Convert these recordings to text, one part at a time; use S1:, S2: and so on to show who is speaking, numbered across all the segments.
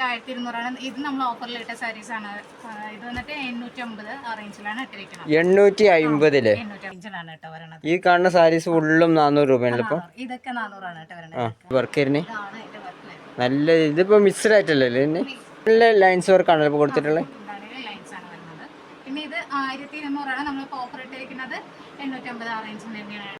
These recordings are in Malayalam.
S1: നമുക്ക് 1200 ഇത് നമ്മൾ ഓഫറിൽ ഇട്ട സാരീസ് ആണ്. ഇത് വന്നിട്ട് 850 ആ റേഞ്ചിലാണ് ഇട്ടിരിക്കുന്നത്.
S2: 850
S1: 850 കേട്ടോ വരണത്.
S2: ഈ കാണുന്ന സാരീസ് ഫുള്ളും 400 രൂപയാണല്ലോ ഇപ്പൊ.
S1: ഇതൊക്കെ 400 ആണ് കേട്ടോ വരണത്.
S2: വർക്കിന്
S1: ഇതാണ് ഇതിന്റെ വർക്ക്.
S2: നല്ല ഇതിപ്പോ മിക്സ്ഡ് ആയിട്ടല്ലേ നല്ല ലൈൻസ് വർക്കാണല്ലോ ഇപ്പൊ കൊടുത്തിട്ടുള്ളത്.
S1: ലൈൻസ് ആണ് വരുന്നത്. പിന്നെ ഇത് 1200 ആണ് നമ്മളിപ്പോ ഓഫർ ഇട്ടിരിക്കുന്നത്. 850 ആ റേഞ്ചിൽ തന്നെയാണ്.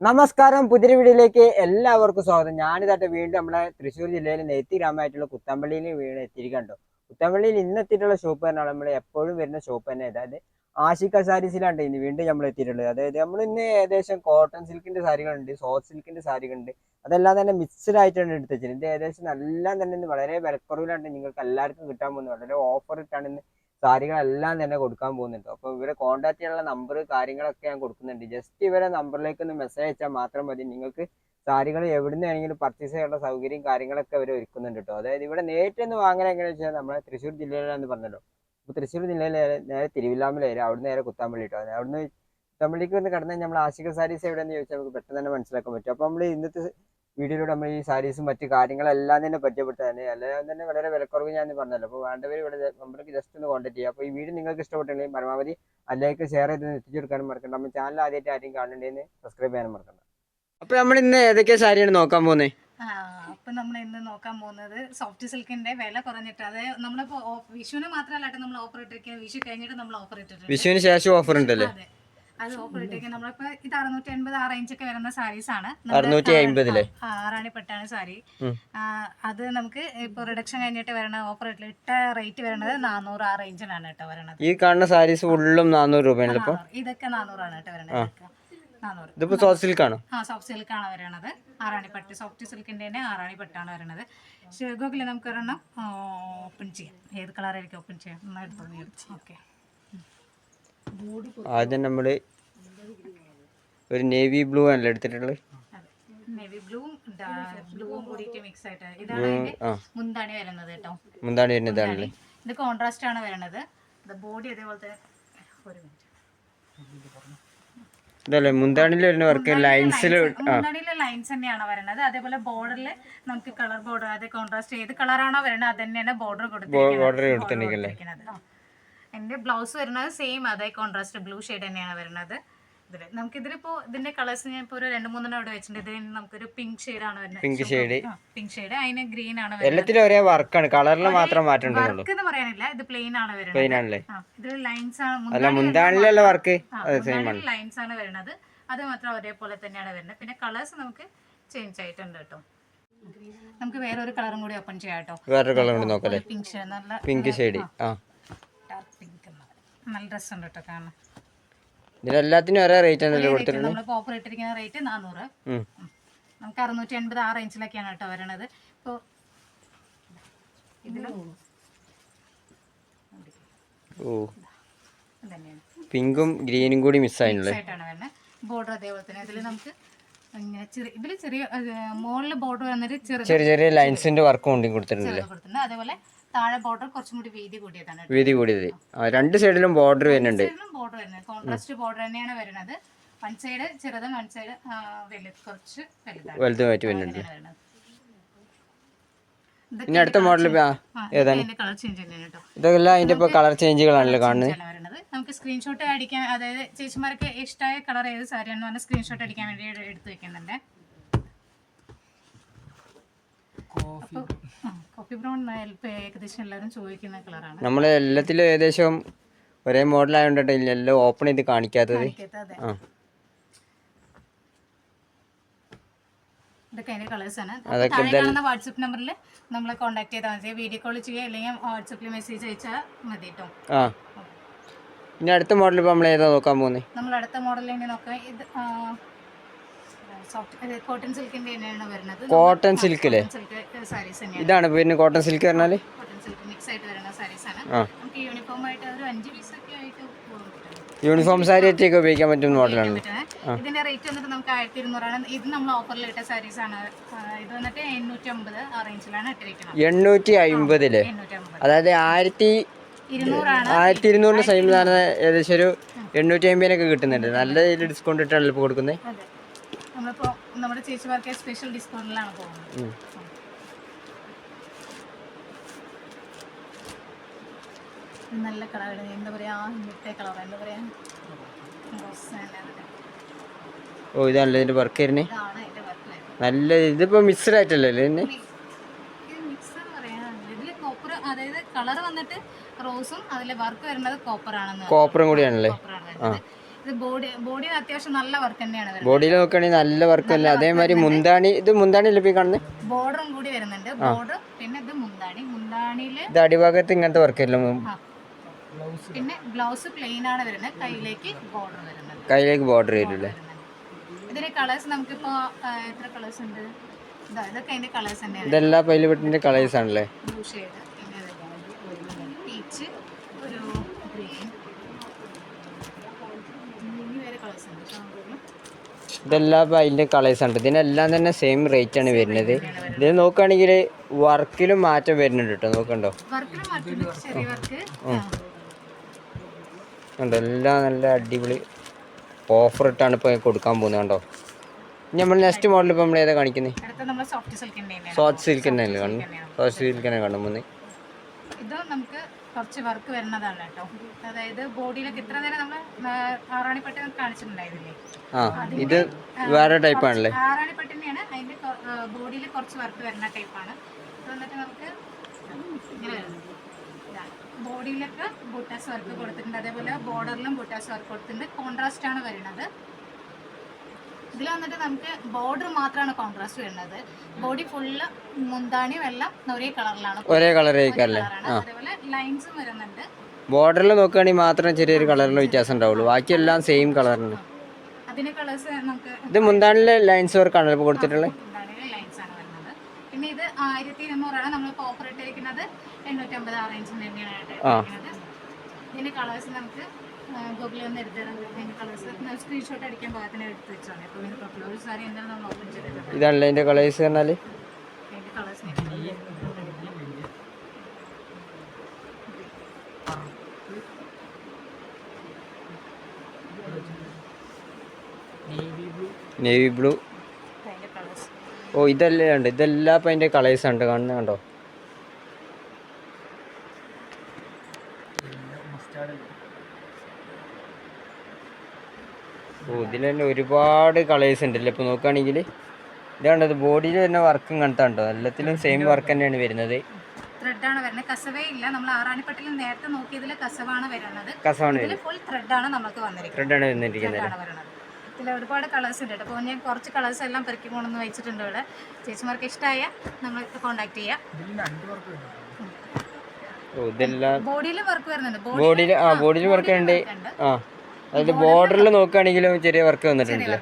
S2: നമസ്കാരം, പുതിയ വീഡിയോയിലേക്ക് എല്ലാവർക്കും സ്വാഗതം. ഞാനിതായിട്ട് വീണ്ടും നമ്മളെ തൃശ്ശൂർ ജില്ലയിലെ നെയ്ത്തി ഗ്രാമമായിട്ടുള്ള കുത്തമ്പള്ളിയിൽ വീട് എത്തിയിരിക്കണ്ടോ. കുത്തമ്പള്ളിയിൽ ഇന്ന് എത്തിയിട്ടുള്ള ഷോപ്പ് തന്നെയാണ് നമ്മൾ എപ്പോഴും വരുന്ന ഷോപ്പ് തന്നെ. അതായത് ആഷിക സാരീസിലാണ് ഇന്ന് വീണ്ടും നമ്മൾ എത്തിയിട്ടുള്ളത്. അതായത് നമ്മൾ ഇന്ന് ഏകദേശം കോട്ടൺ സിൽക്കിന്റെ സാരികളുണ്ട്, സോഫ്റ്റ് സിൽക്കിന്റെ സാരികളുണ്ട്, അതെല്ലാം തന്നെ മിക്സ്ഡ് ആയിട്ടാണ് എടുത്ത് വെച്ചത്. ഇത് ഏകദേശം എല്ലാം തന്നെ വളരെ വിലക്കുറവിലാണ് നിങ്ങൾക്ക് എല്ലാവർക്കും കിട്ടാൻ പോകുന്നത്. വളരെ ഓഫർ ഇട്ടാണ് ഇന്ന് സാരികളെല്ലാം തന്നെ കൊടുക്കാൻ പോകുന്നുണ്ട്. അപ്പോൾ ഇവരെ കോൺടാക്ട് ചെയ്യാനുള്ള നമ്പർ കാര്യങ്ങളൊക്കെ ഞാൻ കൊടുക്കുന്നുണ്ട്. ജസ്റ്റ് ഇവരെ നമ്പറിലേക്ക് ഒന്ന് മെസ്സേജ് അയച്ചാൽ മാത്രം മതി. നിങ്ങൾക്ക് സാരികൾ എവിടുന്ന് വേണമെങ്കിലും പർച്ചേസ് ചെയ്യാനുള്ള സൗകര്യം കാര്യങ്ങളൊക്കെ അവർ ഒരുക്കുന്നുണ്ട് കേട്ടോ. അതായത് ഇവിടെ നേരിട്ട് ഒന്ന് വാങ്ങാൻ എങ്ങനെയാണെന്ന് വെച്ചാൽ നമ്മുടെ തൃശ്ശൂർ ജില്ലയിലാണെന്ന് പറഞ്ഞല്ലോ. അപ്പോൾ തൃശ്ശൂർ ജില്ലയിൽ നേരെ തിരുവില്ലാമല അവിടുന്ന് നേരെ കുത്താമ്പള്ളി കേട്ടോ. അവിടുന്ന് കുത്താമ്പള്ളിക്ക് വന്ന് കടന്ന് നമ്മൾ ആഷിക സാരീസ് എവിടെയെന്ന് ചോദിച്ചാൽ നമുക്ക് പെട്ടെന്ന് തന്നെ മനസ്സിലാക്കാൻ പറ്റും. അപ്പോൾ നമ്മൾ ഇന്നത്തെ വീഡിയോയിലൂടെ നമ്മൾ ഈ സാരീസും മറ്റു കാര്യങ്ങളെല്ലാം തന്നെ പരിചയപ്പെട്ടതാണ്. എല്ലാം തന്നെ വളരെ വിലക്കുറവ് ഞാൻ പറഞ്ഞല്ലോ. അപ്പോൾ വേണ്ടവർ ഇവിടെ നമ്പർക്ക് ജസ്റ്റ് ഒന്ന് കോൺടാക്ട് ചെയ്യുക. അപ്പോൾ ഈ വീഡിയോ നിങ്ങൾക്ക് ഇഷ്ടപ്പെട്ടുണ്ടെങ്കിൽ പരമാവധി അതിലേക്ക് ഷെയർ ചെയ്ത് എത്തിച്ചെടുക്കാനും മറക്കണ്ട. നമ്മൾ ചാനൽ ആദ്യമായിട്ട് ആരെയും കാണേണ്ടതെന്ന് സബ്സ്ക്രൈബ് ചെയ്യാനും മറക്കണ്ട. അപ്പോൾ നമ്മൾ ഇന്ന് ഏതൊക്കെ സാരിയാണ് നോക്കാൻ പോകുന്നത്?
S1: അപ്പൊ നമ്മൾ ഇന്ന് നോക്കാൻ പോകുന്നത് സോഫ്റ്റ് സിൽക്കിന്റെ വില കുറഞ്ഞിട്ട്, അത് നമ്മളിപ്പോ വിഷുവിന് മാത്രമല്ല നമ്മൾ ഓഫർ ഇട്ടിരിക്കുന്നത്. വിഷു കഴിഞ്ഞിട്ട് നമ്മൾ ഓഫർ ഇട്ടിട്ടുണ്ട്.
S2: വിഷുവിന് ശേഷം ഓഫർ ഉണ്ടല്ലേ?
S1: അത് ഓഫർ ഇട്ടിരിക്കുന്നത്. നമ്മളിപ്പോ ഇത് 650 ആ റേഞ്ച് ഒക്കെ വരുന്ന സാരീസാണ്.
S2: 650
S1: ആറാണിപ്പെട്ടാണ് സാരി. അത് നമുക്ക് ഇപ്പൊ റിഡക്ഷൻ കഴിഞ്ഞിട്ട് വരണ ഓഫർ ഇട്ട റേറ്റ് വരുന്നത് 400 ആ റേഞ്ചിലാണ് കേട്ടോ വരണത്.
S2: ഈ കാണുന്ന സാരീസ് ഫുള്ളും 400 രൂപയാണല്ലോ ഇപ്പൊ.
S1: ഇതൊക്കെ 400 ആണ് കേട്ടോ വരണത്.
S2: ഇതിപ്പോ സോഫ്റ്റ് സിൽക്കാണോ?
S1: സോഫ്റ്റ് സിൽക്കാണ് വരണത്. ആറാണിപ്പട്ട് സോഫ്റ്റ് സിൽക്കിന്റെ തന്നെ ആറാണിപ്പട്ടാണ് വരണത്. ഗൂഗിളിൽ നമുക്ക് ഒരെണ്ണം ഓപ്പൺ ചെയ്യാം. ഏത് കളറായിരിക്കും ഓപ്പൺ ചെയ്യാം? ഓക്കെ,
S2: ആദ്യം നമ്മള് ഒരു നേവി ബ്ലൂ ആണല്ലോ എടുത്തിട്ടുള്ളത്.
S1: നേവി ബ്ലൂവും കൂടിയിട്ട് മിക്സ് ആയിട്ട്. ഇതാണ് മുന്താണി വരുന്നത് കേട്ടോ.
S2: മുന്താണി വരുന്നതാണല്ലേ.
S1: ഇത് കോൺട്രാസ്റ്റ് ആണ് വരുന്നത്. ബോഡി അതേപോലത്തെ. ഒരു മിനിറ്റ്,
S2: ഇതല്ലേ മുന്താണിയിൽ വരുന്ന വർക്ക് ലൈൻസിൽ.
S1: മുന്താണിയിലെ ലൈൻസ് തന്നെയാണ് വരുന്നത്. അതേപോലെ ബോർഡറിൽ നമുക്ക് കളർ ബോർഡർ, അതേ കോൺട്രാസ്റ്റ് ഏത് കളറാണോ വരുന്നത് അത് തന്നെയാണ് ബോർഡർ കൊടുത്തിരിക്കുന്നത്. എന്റെ ബ്ലൗസ് വരുന്നത് സെയിം അതേ കോൺട്രാസ്റ്റ് ബ്ലൂ ഷെയ്ഡ് തന്നെയാണ് വരുന്നത്. ഇതില് നമുക്കിതിലിപ്പോ ഇതിന്റെ കളേഴ്സ് ഞാൻ ഇപ്പൊ ഒരു 2-3 ഇവിടെ വെച്ചിട്ടുണ്ട്. ഇതിൽ നമുക്കൊരു പിങ്ക് ഷെയ്ഡ് ആണ് വരുന്നത്. പിങ്ക് ഷെയ്ഡ്, അതിന് ഗ്രീൻ ആണ് വരുന്നത്.
S2: എല്ലാത്തിലും ഒരേ വർക്കാണ്, കളറിൽ മാത്രം മാറ്റം
S1: വർക്ക് എന്ന് പറയാനില്ല. ഇത് പ്ലെയിൻ ആണ് വരുന്നത്. ഇതിൽ ലൈൻസ് ആണ്,
S2: മുന്താണിയിലുള്ള വർക്ക്
S1: ലൈൻസ് ആണ് വരുന്നത്. അത് മാത്രം ഒരേപോലെ തന്നെയാണ് വരുന്നത്. പിന്നെ കളേഴ്സ് നമുക്ക് ചേഞ്ച് ആയിട്ടുണ്ട് കേട്ടോ. നമുക്ക് വേറൊരു കളറും കൂടി ഓപ്പൺ ചെയ്യാം കേട്ടോ.
S2: വേറൊരു കളർ കൂടി നോക്കല്ലേ?
S1: പിങ്ക് ഷെയ്ഡ്, നല്ല
S2: പിങ്ക് ഷെയ്ഡ്.
S1: നല്ല ഡ്രസ് ഉണ്ട് കേട്ടോ കാണാൻ.
S2: ഇതിലെല്ലാത്തിനും ഒരേ റേറ്റ് ആണല്ലോ കൊടുത്തിട്ടുള്ളത്.
S1: നമ്മളിപ്പോ ഓഫർ ഇട്ടിരിക്കുന്ന റേറ്റ് 400. നമുക്ക് 650 ആ റേഞ്ചിലൊക്കെയാണ് കേട്ടോ വരണത്. ഇപ്പൊ
S2: പിങ്കും ഗ്രീനും കൂടി മിക്സ് ആയിട്ടാണ്
S1: വരുന്നത്. ബോർഡർ അതേപോലെ തന്നെ ഇതിൽ നമുക്ക് ഇതില് ചെറിയ മുകളില് ബോർഡർ വന്നിട്ട്
S2: ചെറിയ ലൈൻസിന്റെ വർക്കും ഉണ്ട് കൊടുത്തിട്ടുണ്ട്.
S1: അതേപോലെ താഴെ ബോർഡർ കുറച്ചും കൂടി വീതി കൂടിയതാണ്.
S2: വീതി കൂടിയത്. രണ്ട് സൈഡിലും ബോർഡർ വരുന്നുണ്ട്.
S1: ബോർഡർ വരുന്നത് കോൺട്രാസ്റ്റ് ബോർഡർ തന്നെയാണ് വരുന്നത്. വൺ സൈഡ് ചെറുതും വൺ സൈഡ് കുറച്ച്
S2: വലുതുമായിട്ട് വരുന്നുണ്ട്. ഇനി അടുത്ത മോഡൽ ഏതാണ്? ഇതെല്ലാം അതിന്റെ ഇപ്പൊ കളർ ചേഞ്ചുകളാണല്ലോ കാണുന്നത്.
S1: നമുക്ക് സ്ക്രീൻഷോട്ട് അടിക്കാൻ, അതായത് ചേച്ചിമാർക്ക് ഇഷ്ടമായ കളർ ഏത് സാരിയാണെന്ന് പറഞ്ഞാൽ സ്ക്രീൻഷോട്ട് അടിക്കാൻ വേണ്ടി എടുത്തു വെക്കുന്നുണ്ട്. കോഫി ബ്രൗൺ ഏകദേശം എല്ലാവരും ചോദിക്കുന്ന കളറാണ്.
S2: നമ്മള് എല്ലാത്തിലും ഏകദേശം ഒരേ മോഡൽ ആയതുകൊണ്ട് എല്ലാം ഓപ്പൺ ചെയ്ത് കാണിക്കാത്തത്.
S1: ഇതൊക്കെ അതിന്റെ കളേഴ്സ് ആണ്. വാട്സ്ആപ്പ് നമ്പറിൽ നമ്മളെ കോൺടാക്ട് ചെയ്താൽ മതി. വീഡിയോ കോൾ ചെയ്യുക, അല്ലെങ്കിൽ വാട്സ്ആപ്പിൽ മെസ്സേജ് അയച്ചാൽ മതി കേട്ടോ.
S2: ഇനി അടുത്ത മോഡൽ ഇപ്പൊ നമ്മൾ ഏതാ നോക്കാൻ പോകുന്നത്?
S1: നമ്മൾ അടുത്ത മോഡലിനെ നോക്കാം. ഇത് കോട്ടൺ സിൽക്കിന്റെ തന്നെയാണ് വരുന്നത്.
S2: കോട്ടൺ സിൽക്കിലെ ഇതാണ് പിന്നെ കോട്ടൺ സിൽക്ക് പറഞ്ഞാല്
S1: കോട്ടൺ സിൽക്ക് മിക്സ് ആയിട്ട് വരുന്ന സാരീസ് ആണ്. നമുക്ക് യൂണിഫോം ആയിട്ട് ഒരു 5 പീസ് ഒക്കെ ആയിട്ട്
S2: യൂണിഫോം സാരി ഒക്കെ ഉപയോഗിക്കാൻ പറ്റുന്ന മോഡലാണ്.
S1: ഇതിന്റെ റേറ്റ് വന്നിട്ട് നമുക്ക് 1200 ആണ്. ഇത് നമ്മൾ ഓഫറിൽ ഇട്ട സാരീസ് ആണ്. ഇത് വന്നിട്ട് 850 ആ റേഞ്ചിലാണ് ഇട്ടിരിക്കുന്നത്.
S2: 850 അതായത് 1200 സമയത്താണ് ഏകദേശം ഒരു 850 കിട്ടുന്നുണ്ട്. നല്ല രീതിയിൽ ഡിസ്കൗണ്ട് ഇട്ടാണല്ലോ ഇപ്പോൾ കൊടുക്കുന്നത്.
S1: നമ്മളിപ്പോ നമ്മുടെ ചേച്ചിമാർക്ക് സ്പെഷ്യൽ ഡിസ്കൗണ്ടിലാണ് പോകുന്നത്. നല്ല കളർ എന്താ പറയാ, ഇന്നത്തെ കളർ എന്താ പറയാ,
S2: ഓ ഇതാണല്ലേ ഇതിന്റെ വർക്ക് വരുന്നത്.
S1: ഇതാണ് അതിന്റെ വർക്ക് വരുന്നത്.
S2: നല്ല ഇതിപ്പോ മിക്സ്ഡ് ആയിട്ടല്ലേ ഇതിന്?
S1: ഇത് മിക്സ് എന്ന് പറയാനില്ല, ഇതില് കോപ്പർ, അതായത് കളർ വന്നിട്ട് റോസും അതിലെ വർക്ക് വരുന്നത് കോപ്പർ ആണെന്ന്.
S2: കോപ്പറും കൂടിയാണല്ലേ?
S1: കോപ്പറാണ് വരുന്നത്. ഇത് ബോഡി അത്യാവശ്യം നല്ല വർക്ക് തന്നെയാണ് വരുന്നത്.
S2: ബോഡിയിൽ നോക്കുകയാണെങ്കിൽ നല്ല വർക്ക് അല്ല. അതേമാതിരി മുന്താണി, ഇത് മുന്താണി അല്ലേ കാണുന്നത്?
S1: ബോർഡറും കൂടി വരുന്നുണ്ട്. ബോർഡർ പിന്നെ ഇത് മുന്താണിയില്
S2: ഇത് അടിഭാഗത്ത് ഇങ്ങനത്തെ വർക്ക് അല്ല.
S1: പിന്നെ ബ്ലൗസ് പ്ലെയിൻ ആണ് വരുന്നത്. കയ്യിലേക്ക് ബോർഡർ വരുന്നത്.
S2: കയ്യിലേക്ക് ബോർഡർ വരില്ലേ?
S1: ഇതിന്റെ കളേഴ്സ് നമുക്കിപ്പോ എത്ര കളേഴ്സ് ഉണ്ട്? ഇതൊക്കെ അതിന്റെ കളേഴ്സ് തന്നെയാണ്.
S2: ഇതെല്ലാം പൈലപ്പെട്ടിന്റെ കളേഴ്സ് ആണല്ലേ?
S1: ബ്ലൂ ഷെയ്ഡ്, പീച്ച്, ഒരു ഗ്രീൻ, വേറെ കളേഴ്സ് ഉണ്ട്.
S2: ഇതെല്ലാം ഇപ്പം അതിൻ്റെ കളേഴ്സ് ഉണ്ട്. ഇതിനെല്ലാം തന്നെ സെയിം റേറ്റ് ആണ് വരുന്നത്. ഇതിന് നോക്കുകയാണെങ്കിൽ വർക്കിലും മാറ്റം വരുന്നുണ്ട് കേട്ടോ. നോക്കണ്ടോ? കണ്ടോ, എല്ലാം നല്ല അടിപൊളി ഓഫർ ഇട്ടാണ് ഇപ്പോൾ കൊടുക്കാൻ പോകുന്നത്. കണ്ടോ, ഇനി നമ്മൾ നെക്സ്റ്റ് മോഡൽ ഇപ്പോൾ നമ്മൾ ഏതാ കാണിക്കുന്നത്? സോഫ്റ്റ് സിൽക്ക് തന്നെയല്ലേ കാണുന്നത്? സോഫ്റ്റ് സിൽക്ക് തന്നെ കാണുമ്പോൾ
S1: ഇത് നമുക്ക് കുറച്ച് വർക്ക് വരുന്നതാണ് കേട്ടോ. അതായത് ബോഡിയിലൊക്കെ ഇത്ര നേരം നമ്മൾ ആറാണിപ്പട്ടി കാണിച്ചിട്ടുണ്ടായിരുന്നില്ലേ?
S2: ഇത് വേറെ ടൈപ്പ് ആണല്ലേ?
S1: ആറാണിപ്പട്ടി തന്നെയാണ്. അതിന്റെ ബോഡിയിൽ കുറച്ച് വർക്ക് വരുന്ന ടൈപ്പാണ്. ഇത് വന്നിട്ട് നമുക്ക് ഇങ്ങനെ ബോഡിയിലൊക്കെ ബൂട്ടാസ് വർക്ക് കൊടുത്തിട്ടുണ്ട്. അതേപോലെ ബോർഡറിലും ബൂട്ടാസ് വർക്ക് കൊടുത്തിട്ടുണ്ട്. കോൺട്രാസ്റ്റ് ആണ് വരുന്നത്. ഇതിൽ വന്നിട്ട് നമുക്ക് ബോർഡർ മാത്രമാണ് കോൺട്രാസ്റ്റ് വരുന്നത്. ബോഡി ഫുള്ള് മുന്താണിയും എല്ലാം ഒരേ കളറിലാണ്.
S2: ഒരേ കളറേക്കല്ലേ?
S1: അതേപോലെ ലൈൻസും വരുന്നുണ്ട്.
S2: ബോർഡറിൽ നോക്കുകയാണെങ്കിൽ മാത്രം ചെറിയൊരു കളറിൽ വ്യത്യാസം ഉണ്ടാവുള്ളൂ. ബാക്കിയെല്ലാം സെയിം കളറിന്.
S1: അതിന്റെ കളേഴ്സ് നമുക്ക്
S2: ഇത് മുന്താണിലെ ലൈൻസ് വർക്കാണ് ഇപ്പോൾ കൊടുത്തിട്ടുള്ളത്.
S1: ലൈൻസ് ആണ് വരുന്നത്. പിന്നെ ഇത് 1200 നമ്മളിപ്പോൾ ഓഫർ ഇട്ടിരിക്കുന്നത്. 850 ആ റേഞ്ചിൽ തന്നെയാണ് ഇട്ടിരിക്കുന്നത്. ഇതിന്റെ കളേഴ്സ് നമുക്ക് ഗൂഗിളിൽ ഒന്ന് എടുത്തിട്ടുണ്ട്. കളേഴ്സ് സ്ക്രീൻഷോട്ട് അടിക്കാൻ പാകത്തിന് എടുത്ത് വെച്ചാണ്. ഇപ്പോൾ ഇതിന് ഒരു സാരി എന്താണ് നമ്മൾ ഓപ്പൺ ചെയ്തിട്ടുണ്ട്.
S2: ഇതാണല്ലേ അതിന്റെ കളേഴ്സ് പറഞ്ഞാൽ?
S1: അതിന്റെ കളേഴ്സ്
S2: നേവി ബ്ലൂ. ഓ ഇതല്ലേ ഉണ്ട്. ഇതെല്ലാം ഇപ്പം അതിന്റെ കളേഴ്സ് ഉണ്ട് കാണുന്നത്. കണ്ടോ? ഓ ഇതിൽ തന്നെ ഒരുപാട് കളേഴ്സ് ഉണ്ടല്ലോ. ഇപ്പോൾ നോക്കുകയാണെങ്കിൽ ഇതാണ്ടത് ബോഡിയിൽ വരുന്ന വർക്കും കണ്ടോ? എല്ലാത്തിലും സെയിം വർക്ക് തന്നെയാണ് വരുന്നത്.
S1: ത്രെഡാണ് വരുന്നത്. കസവേ ഇല്ല. നമ്മൾ ആറാണിപ്പട്ടിൽ നേരത്തെ നോക്കിയതിൽ കസവാണ് വരുന്നത്. ഫുൾ ത്രെഡാണ് നമുക്ക് വന്നിരിക്കുന്നത്. ഇതിൽ ഒരുപാട് കളേഴ്സ് ഉണ്ട്. അപ്പോൾ ഞാൻ കുറച്ച് കളേഴ്സ് എല്ലാം പെറുക്കി കൊണ്ടൊന്ന് വെച്ചിട്ടുണ്ട് ഇവിടെ. ചേച്ചിമാർക്ക് ഇഷ്ടമായ നമ്മൾ കോൺടാക്ട് ചെയ്യാം. ബോഡിയിൽ വർക്ക് വരുന്നുണ്ട്.
S2: ബോഡിയിൽ വർക്ക് ഉണ്ട്. അതായത് ബോർഡറിൽ നോക്കുകയാണെങ്കിലും ചെറിയ വർക്ക് വന്നിട്ടുണ്ട്.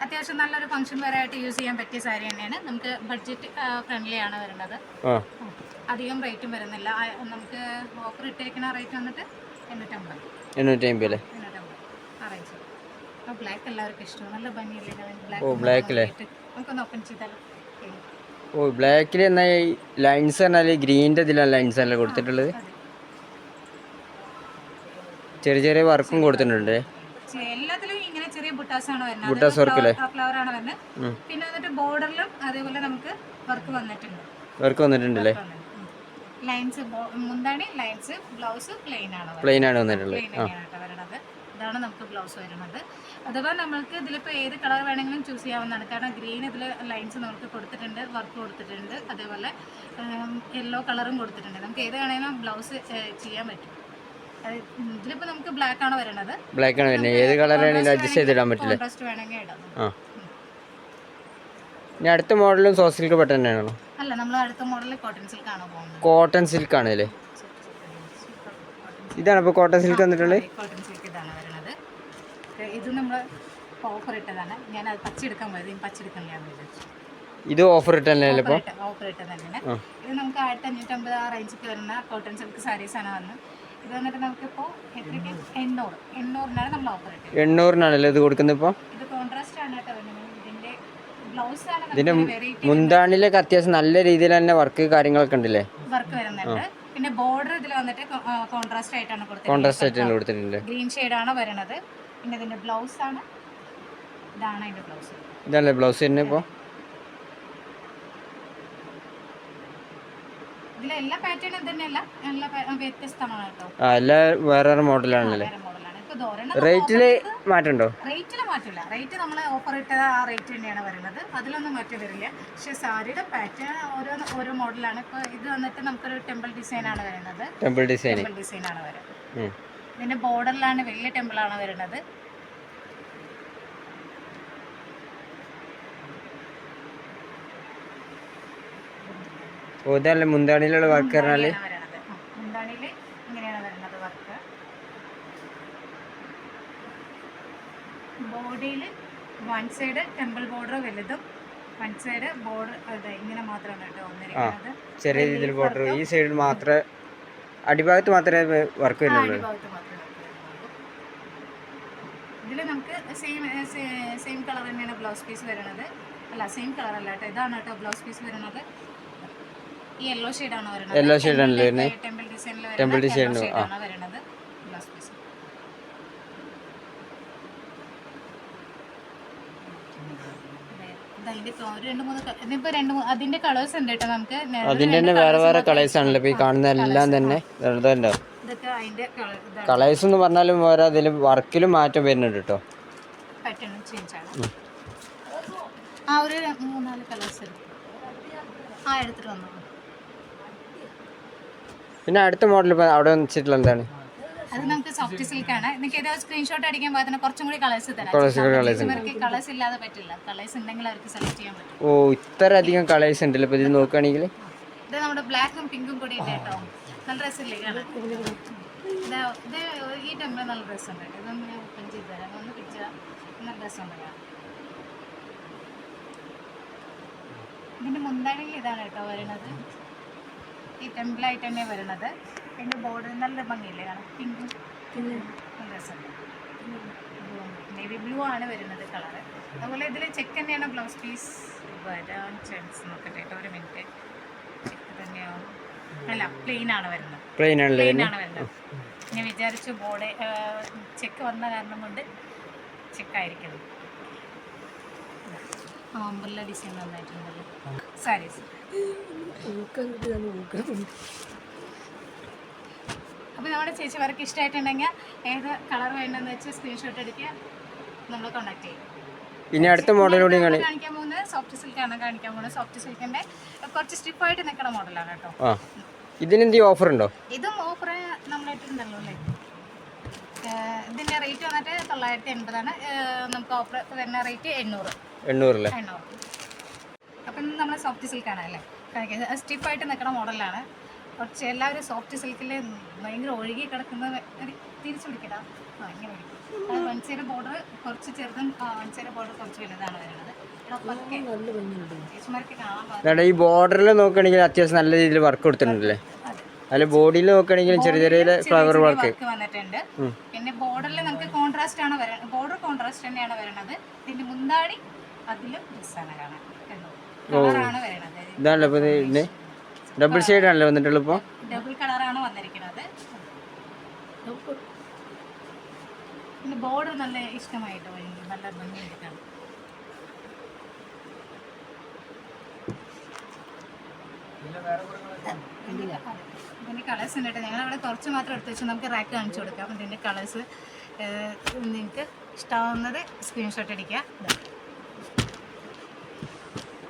S1: അത്യാവശ്യം നല്ലൊരു ഫംഗ്ഷൻ വെയർ ആയിട്ട് യൂസ് ചെയ്യാൻ പറ്റിയ സാരി തന്നെയാണ്. നമുക്ക് ബഡ്ജറ്റ് ഫ്രണ്ട്ലി ആണ് വരുന്നത്. അധികം റേറ്റും വരുന്നില്ല. നമുക്ക് ഓഫർ ഇട്ടിരിക്കുന്ന റേറ്റ് വന്നിട്ട് 850 അല്ലേ? ബ്ലാക്ക് എല്ലാവർക്കും ഇഷ്ടമാണ്. നല്ല ഭംഗിയല്ലേ ബ്ലാക്ക്? നമുക്കൊന്ന് ഓപ്പൺ ചെയ്താലോ?
S2: ഓ ബ്ലാക്കിൽ എന്നാൽ ലൈൻസ് പറഞ്ഞാൽ ഗ്രീനിൻ്റെ ഇതിലാണ് ലൈൻസ് അല്ലേ കൊടുത്തിട്ടുള്ളത്? ചെറിയ ചെറിയ വർക്കും കൊടുത്തിട്ടുണ്ട്.
S1: എല്ലാത്തിലും ഇങ്ങനെ ചെറിയ ബുട്ടാസാണ് വരുന്നത്.
S2: ബുട്ടാസ് വർക്ക് അല്ലേ?
S1: ഫ്ലവർ ആണ് വരുന്നത്. പിന്നെ വന്നിട്ട് ബോർഡറിലും അതേപോലെ നമുക്ക് വർക്ക് വന്നിട്ടുണ്ട്.
S2: വർക്ക് വന്നിട്ടുണ്ടല്ലേ?
S1: ലൈൻസ് മുന്താണി ലൈൻസ്, ബ്ലൗസ് പ്ലെയിൻ ആണ്
S2: വന്നിട്ടുള്ളത്.
S1: ഇതാണ് നമുക്ക് ബ്ലൗസ് വരുന്നത്. അഥവാ നമുക്ക് ഇതിലിപ്പോൾ ഏത് കളർ വേണമെങ്കിലും ചൂസ് ചെയ്യാവുന്നതാണ്. കാരണം ഗ്രീൻ ഇതിൽ ലൈൻസ് നമുക്ക് കൊടുത്തിട്ടുണ്ട്, വർക്ക് കൊടുത്തിട്ടുണ്ട്. അതേപോലെ യെല്ലോ കളറും കൊടുത്തിട്ടുണ്ട്. നമുക്ക് ഏത് വേണമെങ്കിലും ബ്ലൗസ് ചെയ്യാൻ പറ്റും. ഇതിലിപ്പോൾ നമുക്ക് ബ്ലാക്ക് ആണ് വരുന്നത്.
S2: ഏത് കളർ വേണമെങ്കിലും അഡ്ജസ്റ്റ് ചെയ്തിടാൻ പറ്റില്ല.
S1: കോൺട്രാസ്റ്റ് വേണമെങ്കിൽ ഇടാം.
S2: ഇനി അടുത്ത മോഡലും സോഫ്റ്റ് സിൽക്ക് ബട്ടൺ തന്നെയാണോ?
S1: അല്ല, നമ്മൾ അടുത്ത മോഡൽ കോട്ടൺ സിൽക്ക് ആണ് പോകുന്നത്.
S2: കോട്ടൺ സിൽക്ക് ആണ് അല്ലേ? ഇതാണ് ഇപ്പോൾ കോട്ടൺ സിൽക്ക് വന്നിട്ടുള്ളത്.
S1: കോട്ടൺ സിൽക്ക് ഇതാണ് വരുന്നത്. ഇത് നമ്മൾ ഓഫർ ഇട്ടതാണ്. ഞാൻ അത് പച്ചെടുക്കാൻ പോയത്, പച്ചെടുക്കണില്ലാന്ന് വിചാരിച്ചു.
S2: ഇത് ഓഫർ ഇട്ടല്ലേ? ഇപ്പോൾ
S1: ഓഫർ ഇട്ടതന്നെ. ഇത് നമുക്ക് 1550 ആ റേഞ്ചിൽ വരുന്ന കോട്ടൺ സിൽക്ക് സാരീസ് ആണ് വന്നത്. ഇത് വന്നിട്ട് നമുക്കിപ്പോൾ എത്രയ്ക്ക് 800 നമ്മൾ ഓഫർ ഇട്ടത്.
S2: 800 ഇത് കൊടുക്കുന്നത്. ഇപ്പോൾ
S1: ഇത് കോൺട്രാസ്റ്റ് ആണ് കേട്ടോ. ഇതിന്റെ ബ്ലൗസ് ആണ്.
S2: ഇതിന്റെ മുന്താണിലൊക്കെ അത്യാവശ്യം നല്ല രീതിയിൽ തന്നെ വർക്ക് കാര്യങ്ങളൊക്കെ ഉണ്ടല്ലേ?
S1: വർക്ക് വരുന്നുണ്ട്. പിന്നെ ബോർഡർ ഇതിൽ വന്നിട്ട് കോൺട്രാസ്റ്റ് ആയിട്ടാണ് കൊടുത്തിട്ടുണ്ട്. ഗ്രീൻ ഷെയ്ഡ് ആണ് വരുന്നത്. പിന്നെ ഇതിന്റെ ബ്ലൗസ് ആണ്. ഇതാണ് അതിന്റെ ബ്ലൗസ്.
S2: ഇതല്ലേ ബ്ലൗസ് തന്നെ? ഇപ്പോൾ
S1: ഇതിലെ എല്ലാ പാറ്റേണും തന്നെയല്ല, എല്ലാ വ്യത്യസ്തമാണ് കേട്ടോ.
S2: എല്ലാം വേറെ മോഡലാണല്ലേ.
S1: വേറെ മോഡലാണ്. ഇപ്പൊ
S2: റേറ്റില് മാറ്റമുണ്ടോ?
S1: റേറ്റിൽ മാറ്റില്ല. റേറ്റ് നമ്മൾ ഓഫർ ഇട്ട ആ റേറ്റ് തന്നെയാണ് വരുന്നത്, അതിലൊന്നും മാറ്റം വരില്ല. പക്ഷെ സാരിയുടെ പാറ്റേൺ ഓരോ മോഡലാണ്. ഇപ്പൊ ഇത് വന്നിട്ട് നമുക്കൊരു ടെമ്പിൾ ഡിസൈൻ ആണ് വരുന്നത്. ടെമ്പിൾ ഡിസൈൻ ആണ് വരുന്നത്. ഇതിന്റെ ബോർഡറിലാണ് വലിയ ടെമ്പിൾ ആണ് വരുന്നത്.
S2: ഇതല്ലേ മുന്താണിയിലുള്ള വർക്ക് പറഞ്ഞാല്.
S1: മുന്താണിയില് ഇങ്ങനെയാണ് വരുന്നത് വർക്ക്. ബോഡിയിൽ വൺ സൈഡ് ടെമ്പിൾ ബോർഡർ വലുതും വൺ സൈഡ് ബോർഡർ ഇങ്ങനെ മാത്രമാണ് കേട്ടോ വന്നിരിക്കുന്നത്.
S2: ചെറിയ രീതിയിൽ ബോർഡർ ഈ സൈഡിൽ മാത്രമേ, അടിഭാഗത്ത് മാത്രമേ വർക്ക് വരുന്നുള്ളൂ.
S1: ഇതിൽ നമുക്ക് സെയിം കളർ തന്നെയാണ് ബ്ലൗസ് പീസ് വരുന്നത്. അല്ല, സെയിം കളർ അല്ല കേട്ടോ, ഇതാണ് കേട്ടോ ബ്ലൗസ് പീസ് വരുന്നത്. ഈ യെല്ലോ ഷെയ്ഡാണ് വരുന്നത്.
S2: യെല്ലോ ഷെയ്ഡാണല്ലേ
S1: ടെമ്പിൾ ഡിസൈനിൽ വരുന്നത് ബ്ലൗസ് പീസ്. അതിന്റെ കളേഴ്സ് ഉണ്ട് കേട്ടോ. നമുക്ക്
S2: അതിന്റെ തന്നെ വേറെ കളേഴ്സ് ആണല്ലോ ഈ കാണുന്ന എല്ലാം തന്നെ. കളേഴ്സ് എന്ന് പറഞ്ഞാലും വേറെ അതില് വർക്കിലും മാറ്റം വരുന്നുണ്ട് കേട്ടോ.
S1: ഒരു 3-4 കളേഴ്സ് എടുത്തിട്ട് വന്നു.
S2: പിന്നെ അടുത്ത മോഡൽ അവിടെ വെച്ചിട്ടുള്ള എന്താണ്?
S1: അത് നമുക്ക് സോഫ്റ്റ് സിൽക്ക് ആണ്. നിങ്ങൾക്ക് ഏതോ സ്ക്രീൻഷോട്ട് അടിക്കാൻ പാകത്തിന് കുറച്ചും കൂടി കളേഴ്സ് തരാം. കളേഴ്സ് ഇല്ലാതെ പറ്റില്ല. കളേഴ്സ് ഉണ്ടെങ്കിൽ അവർക്ക് സെലക്ട് ചെയ്യാൻ പറ്റും.
S2: ഇത്ര അധികം കളേഴ്സ് ഉണ്ടല്ലോ ഇപ്പൊ ഇത് നോക്കുകയാണെങ്കിൽ.
S1: ഇത് നമ്മുടെ ബ്ലാക്കും പിങ്കും കൂടി ഉണ്ട് കേട്ടോ. നല്ല ഡ്രസ്സില്ലേ കാണാൻ. ഇത് ഈ ടെമ്പിൾ നല്ല ഡ്രസ് ഉണ്ട്. ഇതൊന്ന് ഞാൻ ഓപ്പൺ ചെയ്ത് തരാം. ഒന്ന് പിടിച്ചാൽ നല്ല ഡ്രസ് ഉണ്ട്. ഇതിന്റെ മുന്താണിയിൽ ഇതാണ് കേട്ടോ വരുന്നത്. ഈ ടെമ്പിളായിട്ട് തന്നെ വരുന്നത്. പിന്നെ ബോർഡർ നല്ല ഭംഗിയില്ലേ കാണാൻ. പിങ്കും ഡ്രസ്സുണ്ട്. നേവി ബ്ലൂ ആണ് വരുന്നത് കളറ്. അതുപോലെ ഇതിൽ ചെക്ക് തന്നെയാണ് ബ്ലൗസ് പീസ് വരാൻ ചാൻസ്. നോക്കട്ടെ കേട്ടോ, ഒരു മിനിറ്റ്. ചെക്ക് തന്നെയാവും. അല്ല, പ്ലെയിൻ ആണ് വരുന്നത്. പ്ലെയിൻ ആണ് വരുന്നത്. ഞാൻ വിചാരിച്ചു ബോർഡ് ചെക്ക് വന്ന കാരണം കൊണ്ട് ചെക്കായിരിക്കണം. അമ്പർല ഡിസൈൻ നന്നായിട്ടുണ്ടല്ലോ സാരീസ്. അപ്പോൾ നമ്മുടെ ചേച്ചിമാർക്ക് ഇഷ്ടമായിട്ടുണ്ടെങ്കിൽ ഏത് കളർ വേണമെന്ന് വെച്ച് സ്ക്രീൻഷോട്ട് എടുക്കുക, നമ്മൾ കോൺടാക്ട് ചെയ്യും.
S2: ഇനി അടുത്ത മോഡലോട്
S1: കാണിക്കാൻ പോകുന്നത് സോഫ്റ്റ് സിൽക്കാണ് കാണിക്കാൻ പോകുന്നത്. സോഫ്റ്റ് സിൽക്കിന്റെ കുറച്ച് സ്റ്റിഫായിട്ട് നിൽക്കുന്ന മോഡലാണ് കേട്ടോ.
S2: ഇതിനെന്ത് ഓഫർ ഉണ്ടോ? ഇതും
S1: ഓഫർ നമ്മളിട്ടുണ്ടല്ലോ അല്ലേ. ഇതിന്റെ റേറ്റ് വന്നിട്ട് 980 ആണ്. നമുക്ക് ഓഫർ വരുന്ന റേറ്റ് 800 അല്ലേ. അപ്പം നമ്മൾ സോഫ്റ്റ് സിൽക്കാണ് അല്ലേ കാണിക്കുന്നത്. സ്റ്റിഫായിട്ട് നിൽക്കുന്ന മോഡലാണ്. കുറച്ച് എല്ലാവരും സോഫ്റ്റ് സിൽക്കിൽ ഭയങ്കര ഒഴുകി കിടക്കുന്ന തിരിച്ചു പിടിക്കണം. ഇങ്ങനെ പിടിക്കും. വൺ സൈഡ് ബോർഡർ കുറച്ച് ചെറുതും വൺ സൈഡ് ബോർഡർ കുറച്ച് വലുതാണ് വരുന്നത്. ചേച്ചിമാർക്ക് കാണാൻ
S2: ഈ ബോർഡറിൽ നോക്കുകയാണെങ്കിൽ അത്യാവശ്യം നല്ല രീതിയിൽ വർക്ക് കൊടുത്തിട്ടുണ്ടല്ലേ. അല്ല, ബോഡിയിൽ നോക്കുകയാണെങ്കിൽ ചെറിയ ചെറിയ ഫ്ലവർ വർക്ക്
S1: വന്നിട്ടുണ്ട്. പിന്നെ ബോർഡറിൽ നമുക്ക് കോൺട്രാസ്റ്റ് ആണ് വരുന്നത്. ബോർഡർ കോൺട്രാസ്റ്റ് തന്നെയാണ് വരുന്നത്. പിന്നെ മുന്താടി അതിലും ഡ്രസ്സാണ് കാണാൻ. കളറാണ് വരുന്നത്.
S2: ഇതാണല്ലോ ഇപ്പൊ ഡബിൾ ഷെയ്ഡ് ആണല്ലോ വന്നിട്ടുള്ളൂ. ഇപ്പൊ
S1: ഡബിൾ കളറാണ് വന്നിരിക്കുന്നത്. പിന്നെ ബോർഡർ നല്ല ഇഷ്ടമായിട്ട് നല്ല ഭംഗിയായിട്ടാണ്. ഇതിന്റെ കളേഴ്സ് ഉണ്ട് കേട്ടോ. ഞങ്ങളവിടെ കുറച്ച് മാത്രം എടുത്ത് വെച്ച് നമുക്ക് റാക്ക് കാണിച്ചു കൊടുക്കാം. ഇതിന്റെ കളേഴ്സ് നിങ്ങൾക്ക് ഇഷ്ടമാവുന്നത് സ്ക്രീൻഷോട്ട് അടിക്കുക.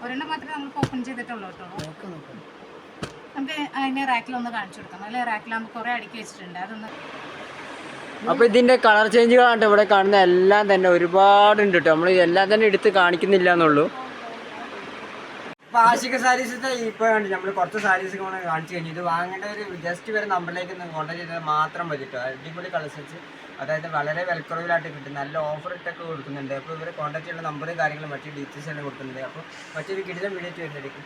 S1: ഒരെണ്ണം മാത്രമേ നമുക്ക് ഓപ്പൺ ചെയ്തിട്ടുള്ളൂ കേട്ടോ. നമുക്ക് അതിനെ റാക്കിലൊന്ന് കാണിച്ചു കൊടുക്കാം. അല്ലെ റാക്കിലാകുമ്പോൾ കുറേ അടുക്കി വെച്ചിട്ടുണ്ട്. അതൊന്ന്
S2: അപ്പൊ ഇതിന്റെ കളർ ചേഞ്ചുകളാണ് ഇവിടെ കാണുന്ന എല്ലാം തന്നെ ഒരുപാടുണ്ട് കേട്ടോ. നമ്മൾ എല്ലാം തന്നെ എടുത്ത് കാണിക്കുന്നില്ല എന്നുള്ളൂ. ആശിക സാരീസിന്റെ ഇപ്പൊ നമ്മൾ കുറച്ച് സാരീസ് കാണിച്ചു കഴിഞ്ഞു. ഇത് വാങ്ങേണ്ട ഒരു ജസ്റ്റ് വരെ നമ്പറിലേക്ക് കോൺടാക്ട് ചെയ്താൽ മാത്രം മതി കേട്ടോ. അടിപൊളി കളക്ഷൻസ്, അതായത് വളരെ വിലക്കുറവിലായിട്ട് കിട്ടും. നല്ല ഓഫർ ഇട്ടൊക്കെ കൊടുക്കുന്നുണ്ട്. അപ്പോൾ ഇവരെ കോൺടാക്ട് ചെയ്യുന്ന നമ്പറും കാര്യങ്ങളും മറ്റു ഡീറ്റെയിൽസ് എല്ലാം കൊടുക്കുന്നുണ്ട്. അപ്പോൾ മറ്റൊരു കിടിലൻ വീഡിയോ വരുന്നതായിരിക്കും.